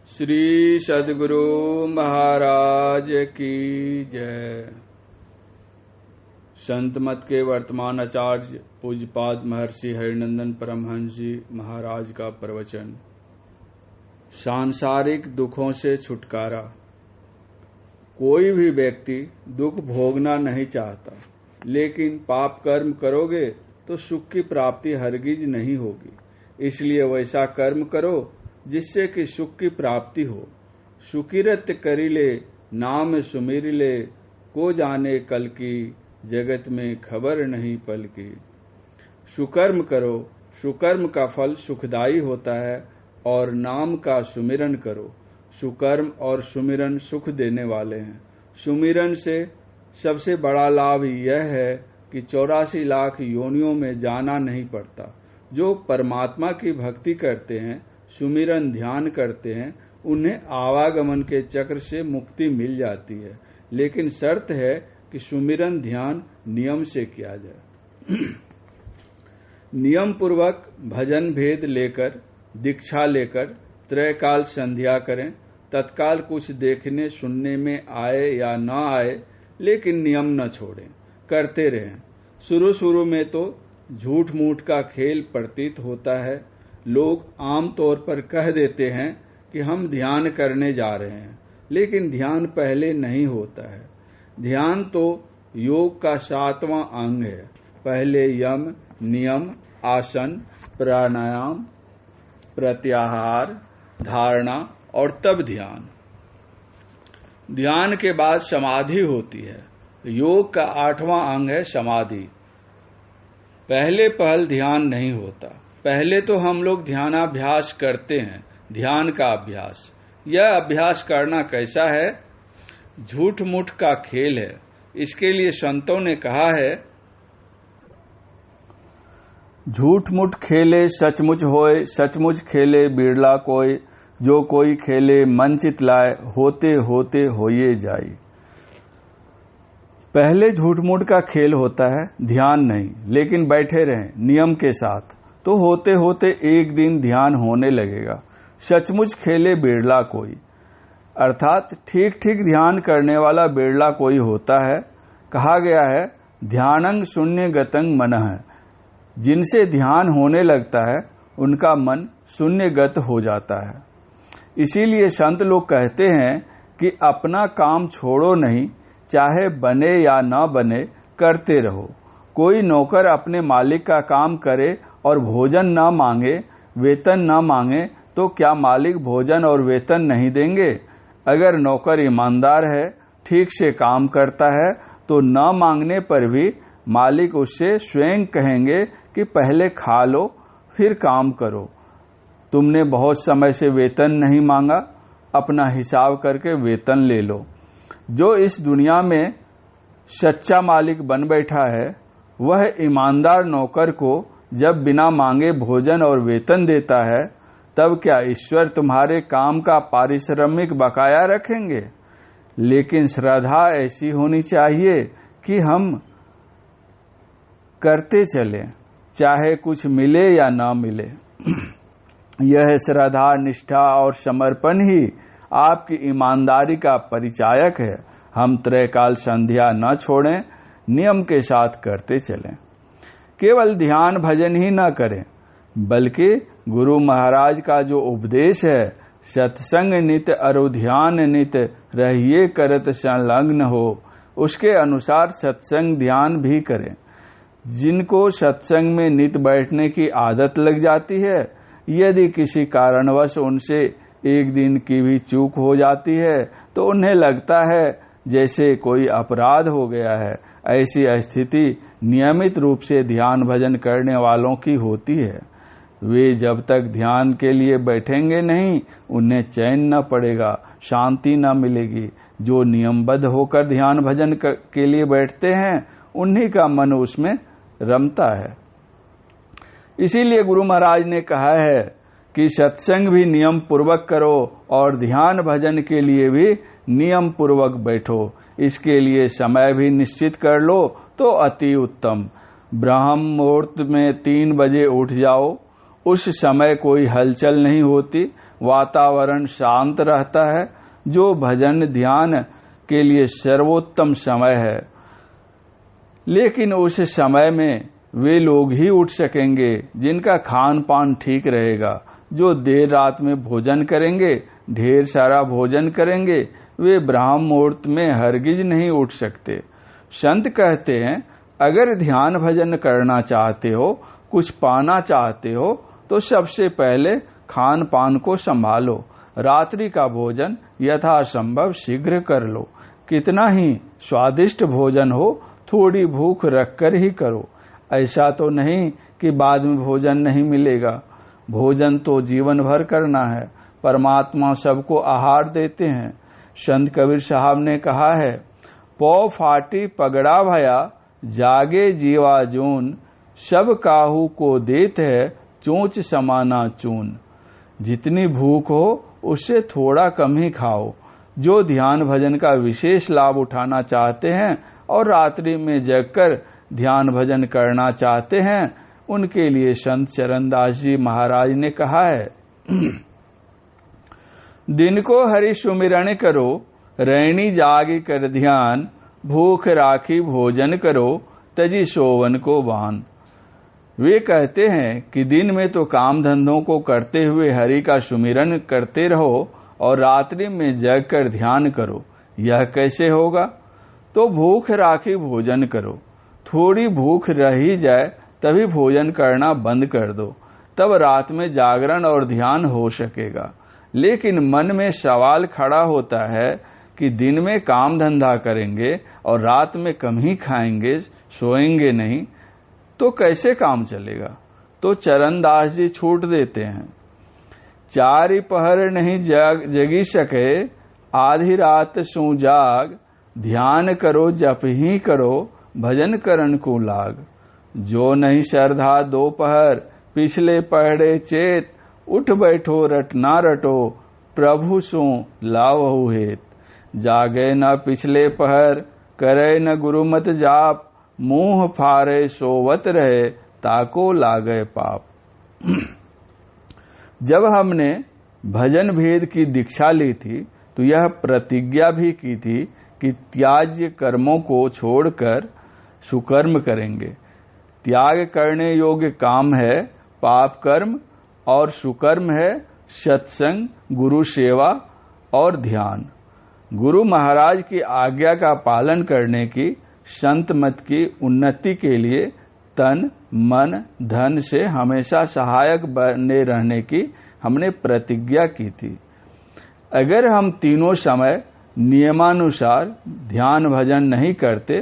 श्री सद्गुरु महाराज की जय। संत मत के वर्तमान आचार्य पूज्यपाद महर्षि हरिनंदन परमहंस जी महाराज का प्रवचन। सांसारिक दुखों से छुटकारा। कोई भी व्यक्ति दुख भोगना नहीं चाहता, लेकिन पाप कर्म करोगे तो सुख की प्राप्ति हरगिज नहीं होगी। इसलिए वैसा कर्म करो जिससे कि सुख की प्राप्ति हो। सुकिरत करिले नाम सुमिरिले, को जाने कल की जगत में खबर नहीं पल की। सुकर्म करो, सुकर्म का फल सुखदायी होता है, और नाम का सुमिरन करो। सुकर्म और सुमिरन सुख देने वाले हैं। सुमिरन से सबसे बड़ा लाभ यह है कि 84 लाख योनियों में जाना नहीं पड़ता। जो परमात्मा की भक्ति करते हैं, सुमिरन ध्यान करते हैं, उन्हें आवागमन के चक्र से मुक्ति मिल जाती है, लेकिन शर्त है कि सुमिरन ध्यान नियम से किया जाए। नियम पूर्वक भजन भेद लेकर, दीक्षा लेकर त्रैकाल संध्या करें। तत्काल कुछ देखने सुनने में आए या न आए, लेकिन नियम न छोड़ें, करते रहें। शुरू में तो झूठ मूठ का खेल प्रतीत होता है। लोग आम तौर पर कह देते हैं कि हम ध्यान करने जा रहे हैं, लेकिन ध्यान पहले नहीं होता है। ध्यान तो योग का 7वां अंग है। पहले यम, नियम, आसन, प्राणायाम, प्रत्याहार, धारणा और तब ध्यान। ध्यान के बाद समाधि होती है। योग का 8वां अंग है समाधि। पहले पहल ध्यान नहीं होता। पहले तो हम लोग ध्यानाभ्यास करते हैं, ध्यान का अभ्यास। यह अभ्यास करना कैसा है? झूठ मूठ का खेल है। इसके लिए संतों ने कहा है, झूठ मूठ खेले सचमुच होए, सचमुच खेले बिरला कोई। जो कोई खेले मन चित लाए, होते होते होइए जाई। पहले झूठ मूठ का खेल होता है, ध्यान नहीं, लेकिन बैठे रहें नियम के साथ, तो होते होते एक दिन ध्यान होने लगेगा। सचमुच खेले बिरला कोई, अर्थात ठीक ठीक ध्यान करने वाला बिरला कोई होता है। कहा गया है, ध्यानंग शून्य गतंग मनः। जिनसे ध्यान होने लगता है, उनका मन शून्यगत हो जाता है। इसीलिए संत लोग कहते हैं कि अपना काम छोड़ो नहीं, चाहे बने या न बने, करते रहो। कोई नौकर अपने मालिक का काम करे और भोजन न मांगे, वेतन न मांगे, तो क्या मालिक भोजन और वेतन नहीं देंगे? अगर नौकर ईमानदार है, ठीक से काम करता है, तो न मांगने पर भी मालिक उससे स्वयं कहेंगे कि पहले खा लो फिर काम करो। तुमने बहुत समय से वेतन नहीं मांगा, अपना हिसाब करके वेतन ले लो। जो इस दुनिया में सच्चा मालिक बन बैठा है, वह ईमानदार नौकर को जब बिना मांगे भोजन और वेतन देता है, तब क्या ईश्वर तुम्हारे काम का पारिश्रमिक बकाया रखेंगे? लेकिन श्रद्धा ऐसी होनी चाहिए कि हम करते चलें, चाहे कुछ मिले या ना मिले। यह श्रद्धा, निष्ठा और समर्पण ही आपकी ईमानदारी का परिचायक है। हम त्रैकाल संध्या न छोड़ें, नियम के साथ करते चलें। केवल ध्यान भजन ही न करें, बल्कि गुरु महाराज का जो उपदेश है, सत्संग नित अरु ध्यान नित, रहिए करत संलग्न हो, उसके अनुसार सत्संग ध्यान भी करें। जिनको सत्संग में नित बैठने की आदत लग जाती है, यदि किसी कारणवश उनसे एक दिन की भी चूक हो जाती है, तो उन्हें लगता है जैसे कोई अपराध हो गया है। ऐसी स्थिति नियमित रूप से ध्यान भजन करने वालों की होती है। वे जब तक ध्यान के लिए बैठेंगे नहीं, उन्हें चैन न पड़ेगा, शांति न मिलेगी। जो नियमबद्ध होकर ध्यान भजन के लिए बैठते हैं, उन्हीं का मन उसमें रमता है। इसीलिए गुरु महाराज ने कहा है कि सत्संग भी नियम पूर्वक करो और ध्यान भजन के लिए भी नियम पूर्वक बैठो। इसके लिए समय भी निश्चित कर लो तो अति उत्तम। ब्रह्म मुहूर्त में 3 बजे उठ जाओ। उस समय कोई हलचल नहीं होती, वातावरण शांत रहता है, जो भजन ध्यान के लिए सर्वोत्तम समय है। लेकिन उस समय में वे लोग ही उठ सकेंगे जिनका खान पान ठीक रहेगा। जो देर रात में भोजन करेंगे, ढेर सारा भोजन करेंगे, वे ब्राह्म मुहूर्त में हरगिज नहीं उठ सकते। संत कहते हैं, अगर ध्यान भजन करना चाहते हो, कुछ पाना चाहते हो, तो सबसे पहले खान पान को संभालो। रात्रि का भोजन यथासंभव शीघ्र कर लो। कितना ही स्वादिष्ट भोजन हो, थोड़ी भूख रखकर ही करो। ऐसा तो नहीं कि बाद में भोजन नहीं मिलेगा। भोजन तो जीवन भर करना है। परमात्मा सबको आहार देते हैं। संत कबीर साहब ने कहा है, पौ फाटी पगड़ा भया, जागे जीवा जून, सब काहू को देत है, चोंच समाना चून। जितनी भूख हो उससे थोड़ा कम ही खाओ। जो ध्यान भजन का विशेष लाभ उठाना चाहते हैं और रात्रि में जगकर ध्यान भजन करना चाहते हैं, उनके लिए संत चरणदास जी महाराज ने कहा है, दिन को हरि सुमिरन करो, रैनी जागी कर ध्यान, भूख राखी भोजन करो, तजी सोवन को बान। वे कहते हैं कि दिन में तो काम धंधों को करते हुए हरि का सुमिरन करते रहो और रात्रि में जग कर ध्यान करो। यह कैसे होगा? तो भूख राखी भोजन करो। थोड़ी भूख रही जाए तभी भोजन करना बंद कर दो, तब रात में जागरण और ध्यान हो सकेगा। लेकिन मन में सवाल खड़ा होता है कि दिन में काम धंधा करेंगे और रात में कम ही खाएंगे, सोएंगे नहीं, तो कैसे काम चलेगा? तो चरणदास जी छूट देते हैं, चारि पहर नहीं जगी सके, आधी रात सो जाग, ध्यान करो जप ही करो, भजन करन को लाग। जो नहीं श्रद्धा दोपहर, पिछले पहरे चेत, उठ बैठो रट ना रटो, प्रभु सो लावहु हेत। जागे न पिछले पहर, करे न गुरुमत जाप, मुंह फारे सोवत रहे, ताको लागे पाप। जब हमने भजन भेद की दीक्षा ली थी तो यह प्रतिज्ञा भी की थी कि त्याज्य कर्मों को छोड़कर सुकर्म करेंगे। त्याग करने योग्य काम है पाप कर्म और सुकर्म है सत्संग, गुरु सेवा और ध्यान। गुरु महाराज की आज्ञा का पालन करने की, संत मत की उन्नति के लिए तन मन धन से हमेशा सहायक बने रहने की हमने प्रतिज्ञा की थी। अगर हम तीनों समय नियमानुसार ध्यान भजन नहीं करते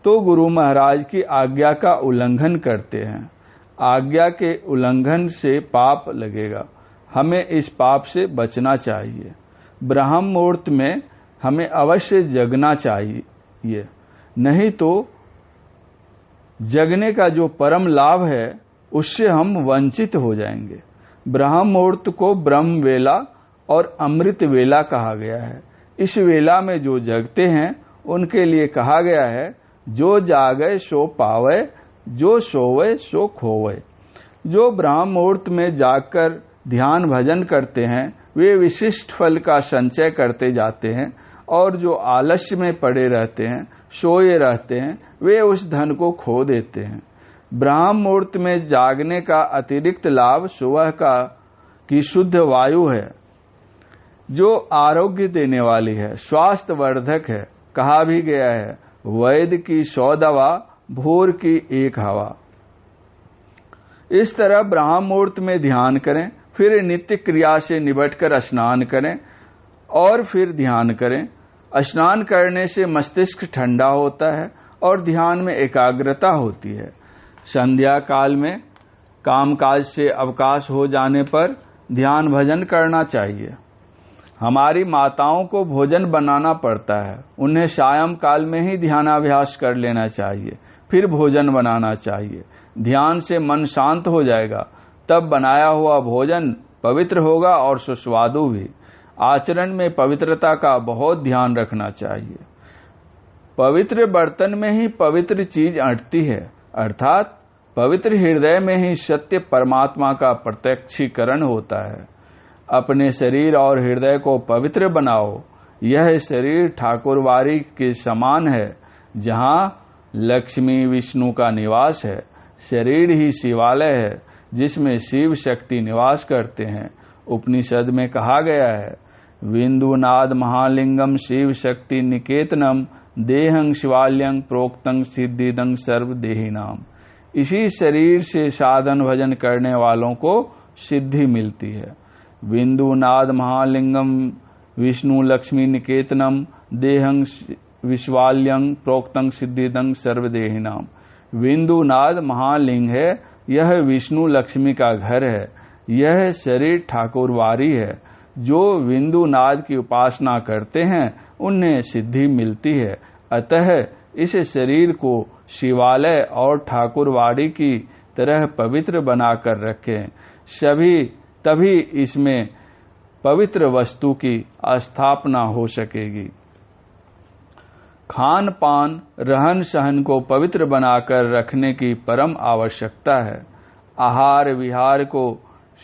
तो गुरु महाराज की आज्ञा का उल्लंघन करते हैं। आज्ञा के उल्लंघन से पाप लगेगा। हमें इस पाप से बचना चाहिए। ब्रह्म मुहूर्त में हमें अवश्य जगना चाहिए, नहीं तो जगने का जो परम लाभ है उससे हम वंचित हो जाएंगे। ब्रह्म मुहूर्त को ब्रह्म वेला और अमृत वेला कहा गया है। इस वेला में जो जगते हैं उनके लिए कहा गया है, जो जागे सो पावे, जो सोवे सो खोवे। जो ब्रह्म मुहूर्त में जागकर ध्यान भजन करते हैं वे विशिष्ट फल का संचय करते जाते हैं, और जो आलस्य में पड़े रहते हैं, सोए रहते हैं, वे उस धन को खो देते हैं। ब्रह्म मुहूर्त में जागने का अतिरिक्त लाभ सुबह की शुद्ध वायु है, जो आरोग्य देने वाली है, स्वास्थ्य वर्धक है। कहा भी गया है, वैद्य की 100 दवा, भोर की 1 हवा। इस तरह ब्रह्म मुहूर्त में ध्यान करें, फिर नित्य क्रिया से निबटकर स्नान करें और फिर ध्यान करें। स्नान करने से मस्तिष्क ठंडा होता है और ध्यान में एकाग्रता होती है। संध्या काल में कामकाज से अवकाश हो जाने पर ध्यान भजन करना चाहिए। हमारी माताओं को भोजन बनाना पड़ता है, उन्हें सायं काल में ही ध्यानाभ्यास कर लेना चाहिए, फिर भोजन बनाना चाहिए। ध्यान से मन शांत हो जाएगा, तब बनाया हुआ भोजन पवित्र होगा और सुस्वादु भी। आचरण में पवित्रता का बहुत ध्यान रखना चाहिए। पवित्र बर्तन में ही पवित्र चीज अटती है, अर्थात पवित्र हृदय में ही सत्य परमात्मा का प्रत्यक्षीकरण होता है। अपने शरीर और हृदय को पवित्र बनाओ। यह शरीर ठाकुरवाड़ी के समान है, जहाँ लक्ष्मी विष्णु का निवास है। शरीर ही शिवालय है, जिसमें शिव शक्ति निवास करते हैं। उपनिषद में कहा गया है, विंदुनाद महालिंगम शिव शक्ति निकेतनम देहं शिवालयं प्रोक्तं सिद्धिदं सर्वदेहिनाम। इसी शरीर से साधन भजन करने वालों को सिद्धि मिलती है। विंदुनाद महालिंगम विष्णु लक्ष्मी निकेतनम देहं विश्वाल्यं प्रोक्तं सिद्धिदं सर्वदेहिनाम। विंदुनाद महालिंग है, यह विष्णु लक्ष्मी का घर है। यह शरीर ठाकुरवाड़ी है। जो विंदुनाद की उपासना करते हैं उन्हें सिद्धि मिलती है। अतः इस शरीर को शिवालय और ठाकुरवाड़ी की तरह पवित्र बनाकर रखें। तभी इसमें पवित्र वस्तु की स्थापना हो सकेगी। खान पान रहन सहन को पवित्र बनाकर रखने की परम आवश्यकता है। आहार विहार को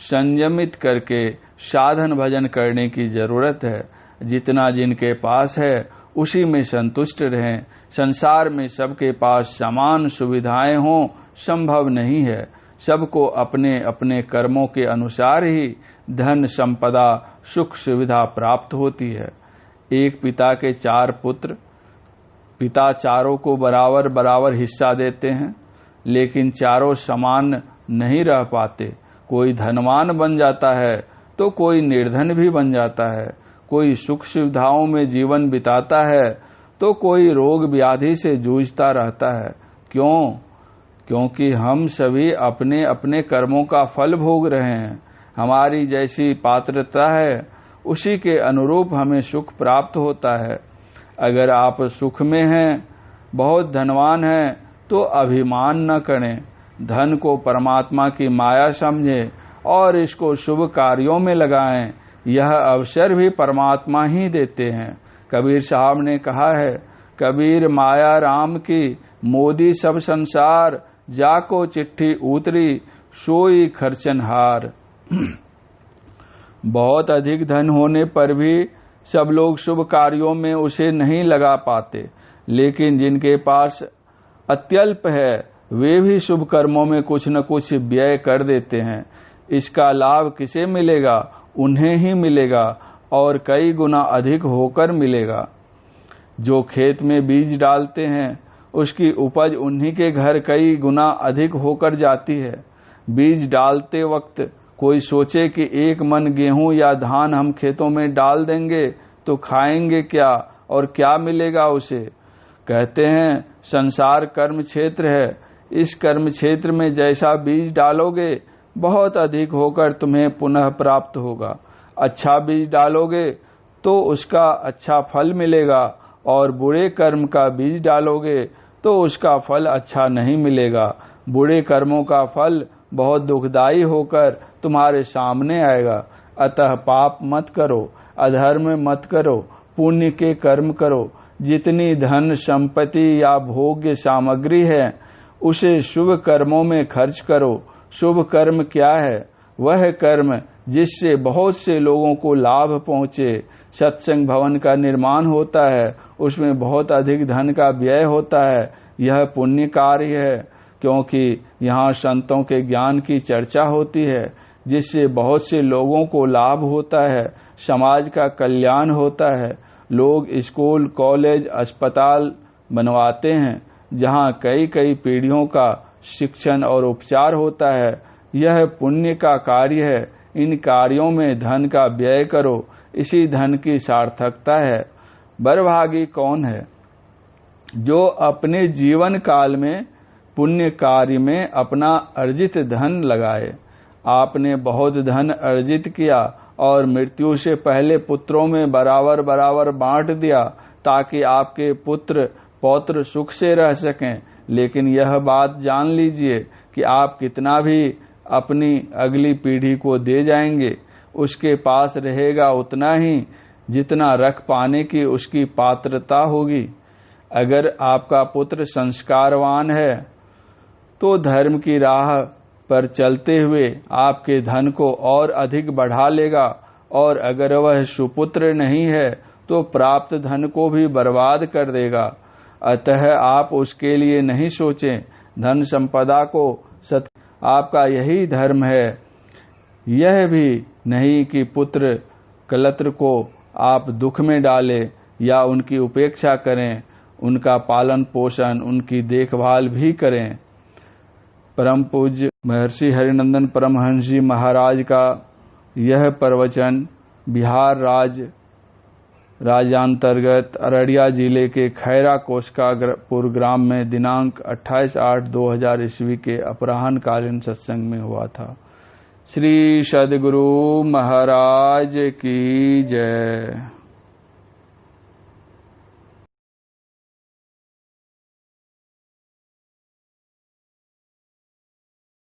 संयमित करके साधन भजन करने की जरूरत है। जितना जिनके पास है उसी में संतुष्ट रहें। संसार में सबके पास समान सुविधाएं हों संभव नहीं है। सबको अपने अपने कर्मों के अनुसार ही धन संपदा सुख सुविधा प्राप्त होती है। एक पिता के 4 पुत्र, पिता चारों को बराबर बराबर हिस्सा देते हैं, लेकिन चारों समान नहीं रह पाते। कोई धनवान बन जाता है तो कोई निर्धन भी बन जाता है। कोई सुख सुविधाओं में जीवन बिताता है तो कोई रोग व्याधि से जूझता रहता है। क्यों? क्योंकि हम सभी अपने अपने कर्मों का फल भोग रहे हैं। हमारी जैसी पात्रता है उसी के अनुरूप हमें सुख प्राप्त होता है। अगर आप सुख में हैं, बहुत धनवान हैं, तो अभिमान न करें। धन को परमात्मा की माया समझें और इसको शुभ कार्यों में लगाएं। यह अवसर भी परमात्मा ही देते हैं। कबीर साहब ने कहा है, कबीर माया राम की मोदी सब संसार, जाको चिट्ठी उतरी सोई खर्चनहार। बहुत अधिक धन होने पर भी सब लोग शुभ कार्यों में उसे नहीं लगा पाते, लेकिन जिनके पास अत्यल्प है वे भी शुभ कर्मों में कुछ न कुछ व्यय कर देते हैं। इसका लाभ किसे मिलेगा? उन्हें ही मिलेगा और कई गुना अधिक होकर मिलेगा। जो खेत में बीज डालते हैं उसकी उपज उन्हीं के घर कई गुना अधिक होकर जाती है। बीज डालते वक्त कोई सोचे कि 1 मन गेहूं या धान हम खेतों में डाल देंगे तो खाएंगे क्या और क्या मिलेगा उसे। कहते हैं संसार कर्म क्षेत्र है। इस कर्म क्षेत्र में जैसा बीज डालोगे बहुत अधिक होकर तुम्हें पुनः प्राप्त होगा। अच्छा बीज डालोगे तो उसका अच्छा फल मिलेगा और बुरे कर्म का बीज डालोगे तो उसका फल अच्छा नहीं मिलेगा। बुरे कर्मों का फल बहुत दुखदायी होकर तुम्हारे सामने आएगा। अतः पाप मत करो, अधर्म मत करो, पुण्य के कर्म करो। जितनी धन संपत्ति या भोग्य सामग्री है उसे शुभ कर्मों में खर्च करो। शुभ कर्म क्या है? वह कर्म जिससे बहुत से लोगों को लाभ पहुँचे। सत्संग भवन का निर्माण होता है, उसमें बहुत अधिक धन का व्यय होता है। यह पुण्य कार्य है, क्योंकि यहाँ संतों के ज्ञान की चर्चा होती है, जिससे बहुत से लोगों को लाभ होता है, समाज का कल्याण होता है। लोग स्कूल, कॉलेज, अस्पताल बनवाते हैं, जहाँ कई कई पीढ़ियों का शिक्षण और उपचार होता है। यह पुण्य का कार्य है। इन कार्यों में धन का व्यय करो, इसी धन की सार्थकता है। बड़भागी कौन है? जो अपने जीवन काल में पुण्य कार्य में अपना अर्जित धन लगाए। आपने बहुत धन अर्जित किया और मृत्यु से पहले पुत्रों में बराबर बराबर बांट दिया, ताकि आपके पुत्र पौत्र सुख से रह सकें। लेकिन यह बात जान लीजिए कि आप कितना भी अपनी अगली पीढ़ी को दे जाएंगे, उसके पास रहेगा उतना ही जितना रख पाने की उसकी पात्रता होगी। अगर आपका पुत्र संस्कारवान है तो धर्म की राह पर चलते हुए आपके धन को और अधिक बढ़ा लेगा और अगर वह सुपुत्र नहीं है तो प्राप्त धन को भी बर्बाद कर देगा। अतः आप उसके लिए नहीं सोचें। धन संपदा को आपका यही धर्म है। यह भी नहीं कि पुत्र कलत्र को आप दुख में डालें या उनकी उपेक्षा करें, उनका पालन पोषण, उनकी देखभाल भी करें। परम पूज्य महर्षि हरिनंदन परमहंस जी महाराज का यह प्रवचन बिहार राज्यांतर्गत अररिया जिले के खैरा कोसकापुर ग्राम में दिनांक 28/8/2000 ईस्वी के अपराह्न कालीन सत्संग में हुआ था। श्री सद्गुरु महाराज की जय।